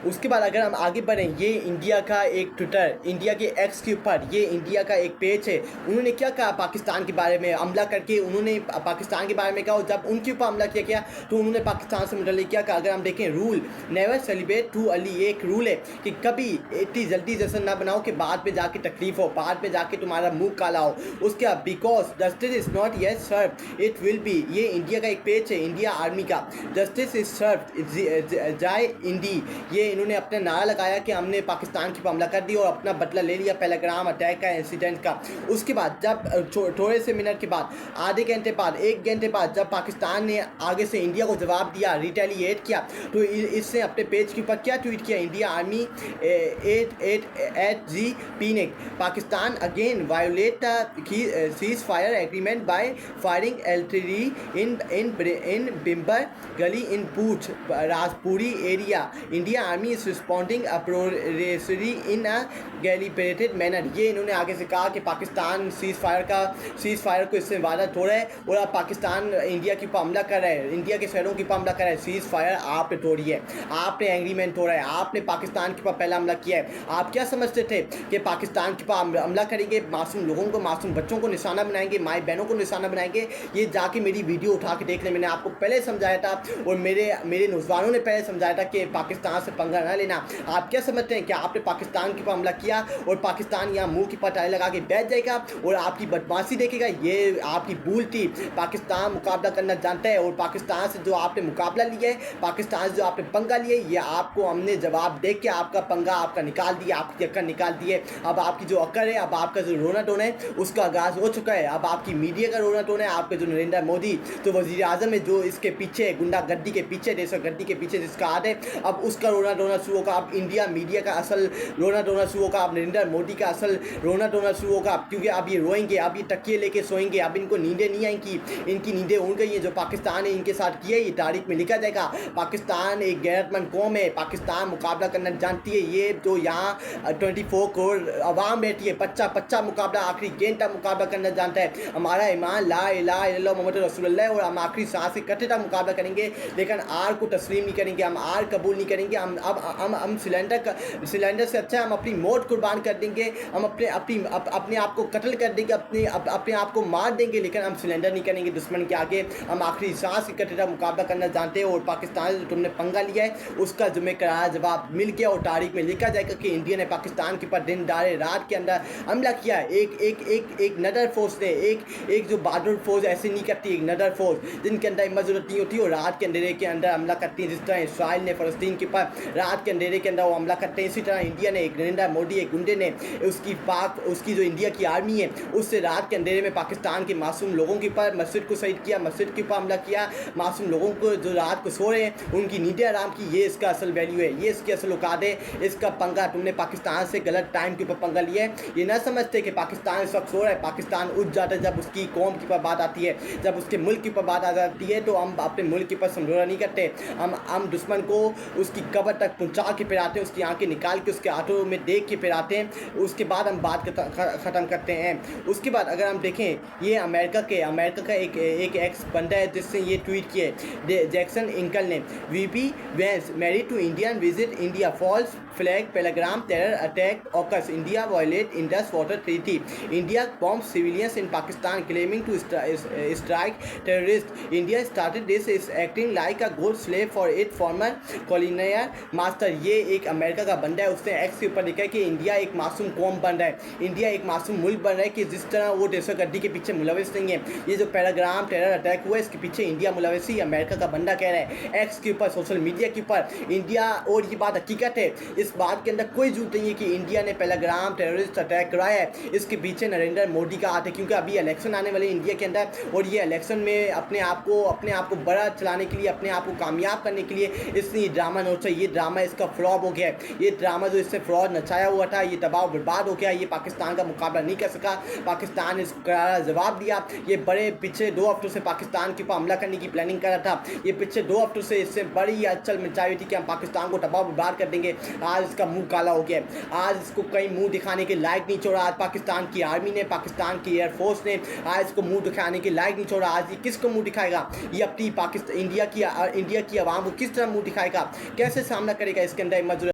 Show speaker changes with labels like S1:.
S1: उसके बाद अगर हम आगे बढ़ें, ये इंडिया का एक ट्विटर, इंडिया के एक्स के ऊपर ये इंडिया का एक पेज है। उन्होंने क्या कहा पाकिस्तान के बारे में, हमला करके उन्होंने पाकिस्तान के बारे में कहा। और जब उनके ऊपर हमला किया गया तो उन्होंने पाकिस्तान से मुतल्लिक़ क्या कहा। अगर हम देखें, rule never celebrate too early, ये एक रूल है कि कभी इतनी जल्दी जश्न ना बनाओ कि बाद में जाके तकलीफ हो, बाद में जाके तुम्हारा मुंह काला हो। उसके बाद because justice is not yet serve it will be, ये इंडिया का एक पेज है, इंडिया आर्मी का। जस्टिस इज सर्व जाए इंडी, ये इन्होंने अपना नारा लगाया कि हमने पाकिस्तान की हमला कर दी और अपना बदला ले लिया पहलगाम अटैक का, इंसिडेंट का। उसके बाद जब थोड़े से मिनट के बाद, आधे घंटे बाद, 1 घंटे बाद, जब पाकिस्तान ने आगे से इंडिया को जवाब दिया, रिटेलिएट किया, तो इसने अपने पेज के ऊपर क्या ट्वीट किया, इंडिया आर्मी 88 जी Pakistan again violated the ceasefire agreement by firing एल्ट्री in Bhimber Gali in Poonch Rajouri area. India army is responding appropriately in a deliberated manner. ये इन्होंने आगे से कहा कि पाकिस्तान सीज़ फायर को इससे वादा तोड़ा है और अब पाकिस्तान इंडिया के ऊपर हमला कर रहा है, इंडिया के शहरों के ऊपर हमला कर रहा है। सीज़ फायर आपने तोड़ी है, आपने एग्रीमेंट तोड़ा है, आपने पाकिस्तान के ऊपर पहला हमला किया है। आप क्या समझते थे कि पाकिस्तान के ऊपर हमला करेंगे, मासूम लोगों को, मासूम बच्चों को निशाना बनाएंगे, माई बहनों को निशाना बनाएंगे? ये जाके मेरी वीडियो उठा के देख लें, मैंने आपको पहले समझाया था और मेरे नौजवानों ने पहले समझाया था कि पाकिस्तान से पंगा ना लेना। आप क्या समझते हैं कि आपने पाकिस्तान के ऊपर हमला किया और पाकिस्तान यहाँ मुंह की पटाई लगा के बैठ जाएगा और आपकी बदमाशी देखेगा? ये आपकी भूल थी। पाकिस्तान मुकाबला करना जानता है और पाकिस्तान से जो आपने मुकाबला लिया है, पाकिस्तान से जो आपने पंगा लिया है, ये आपको हमने जवाब दे के आपका पंगा आपका निकाल दिया, आपकी अक्ल निकाल दी है। अब आपकी जो अक्ल है, अब आपका जो रोना टोना है, उसका आगाज़ हो चुका है। अब आपकी मीडिया का रोना टोना है, आपके जो नरेंद्र मोदी तो वज़ीर आज़म है, जो इसके पीछे गुंडागर्दी के पीछे, देशगर्दी के पीछे जिसका हाथ है, अब उसका रोना टोना शुरू होगा। अब इंडिया मीडिया का असल रोना टोना शुरू होगा, अब नरेंद्र मोदी का असल रोना टोना शुरू होगा, क्योंकि अब ये रोएंगे, अब ये तकिए लेके सोएंगे, अब इनको नींदें नहीं आएंगी, इनकी नींदें उड़ गई हैं। जो पाकिस्तान है इनके साथ किया, ये तारीख में लिखा जाएगा। पाकिस्तान एक गैरतमंद कौम है, पाकिस्तान मुकाबला करना जानती है। ये जो यहाँ 24 करोड़ अवाम बैठी है, पच्चा मुकाबला, आखिरी गेंद तक मुकाबला करना जानता है। हमारा ईमान ला इलाहा इल्लल्लाह मोहम्मद रसूलुल्लाह है और हम आखिरी सांस से कटे तक मुकाबला करेंगे, लेकिन आर को तस्लीम नहीं करेंगे, हम आर कबूल नहीं करेंगे। हम सिलेंडर से अच्छा हम अपनी मौत कुर्बान कर देंगे, हम अपने आप को कत्ल कर देंगे, अपने आप को मार देंगे, लेकिन हम सिलेंडर नहीं करेंगे दुश्मन के आगे। हम आखिरी सांस से कटे तक मुकाबला करना जानते हैं और पाकिस्तान से तुमने पंगा लिया है, उसका जुम्मे करारा जवाब मिल गया और तारीख में लिखा जाएगा कि इंडिया ने पाकिस्तान के ऊपर दिन दारे रात के अंदर हमला किया है। एक नडर फोर्स ने, एक जो बहादुर फौज ऐसे नहीं करती, एक नडर फोर्स जिनके अंदर हिम्मत जरूरत नहीं होती और रात के अंधेरे के अंदर हमला करती है। जिस तरह इसराइल ने फ़लस्तीन के ऊपर रात के अंधेरे के अंदर वो हमला करते हैं, इसी तरह इंडिया ने, एक नरेंद्र मोदी एक गुंडे ने उसकी जो इंडिया की आर्मी है उससे रात के अंधेरे में पाकिस्तान के मासूम लोगों के ऊपर, मस्जिद को शहीद किया, मस्जिद के ऊपर हमला किया, मासूम लोगों को जो रात को सो रहे हैं उनकी नींदें आराम की। ये इसका असल वैल्यू है, ये इसकी असल औकात है। इसका पंगा तुमने पाकिस्तान से गलत टाइम के ऊपर पंगा लिया है। ये ना समझते कि पाकिस्तान इस वक्त सो रहा है, पाकिस्तान उठ जाता है जब उसकी कौम के ऊपर बात आती है, जब उसके मुल्क के ऊपर बात आ जाती है, तो हम अपने मुल्क के ऊपर समझौता नहीं करते। हम दुश्मन को उसकी कब्र तक पहुंचा के फिराते हैं, उसकी आंखें निकाल के उसके हाथों में देख के फिराते हैं, उसके बाद हम बात ख़त्म करते हैं। उसके बाद अगर हम देखें, ये अमेरिका का एक एक्स बंदा है जिससे ये ट्वीट किए, जैक्सन इंकल ने, VP Vance married to Indian visit India, false flag Pahalgam terror attack occurs, India violate Indus water treaty, India bomb civilians in Pakistan claiming to strike terrorist, India started this is acting like a good slave for it former colonial master. ये एक America का बंदा है, उसने x के ऊपर लिखा है कि इंडिया एक मासूम कौम बन रहा है, इंडिया एक मासूम मुल्क बन रहा है कि जिस तरह वो दहशतगर्दी के पीछे मुलविस नहीं है। ये जो पैराग्राम टेरर अटैक हुआ है इसके पीछे इंडिया मुलविस ही, अमेरिका का बंदा कह रहा है एक्स के ऊपर, सोशल मीडिया के ऊपर इंडिया। और ये बात हकीकत है, इस बात के अंदर कोई झूठ नहीं है कि इंडिया ने पैराग्राम टेररिस्ट अटैक कराया है। इसके पीछे नरेंद्र मोदी का हाथ है, क्योंकि अभी इलेक्शन आने वाले इंडिया के अंदर और ये इलेक्शन में अपने आप को बड़ा चलाने के लिए, अपने आप को कामयाब करने के लिए इसने ड्रामा नोचा। ये ड्रामा इसका फ्लॉप हो गया है, ये ड्रामा जो इससे फ्रॉड नचाया हुआ था ये तबाह बर्बाद हो गया। ये पाकिस्तान का मुकाबला नहीं कर सका, पाकिस्तान ने इसको करारा जवाब दिया। ये बड़े पिछले 2 हफ्तों से पाकिस्तान के ऊपर हमला करने की प्लानिंग कर रहा था, ये पिछले 2 हफ्तों से इससे बड़ी हलचल मचाई हुई थी कि हम पाकिस्तान को तबाह बर्बाद कर देंगे। आज इसका मुंह काला हो गया, आज इसको कहीं मुंह दिखाने के लायक नहीं छोड़ा। आज पाकिस्तान की आर्मी ने, पाकिस्तान की एयरफोर्स ने आज इसको मुंह दिखाने के लायक नहीं छोड़ा। आज ये किसको मुंह दिखाएगा? ये अपनी इंडिया की आवाम को किस तरह मुंह दिखाएगा, कैसे सामना करेगा? इसके अंदर मजदूर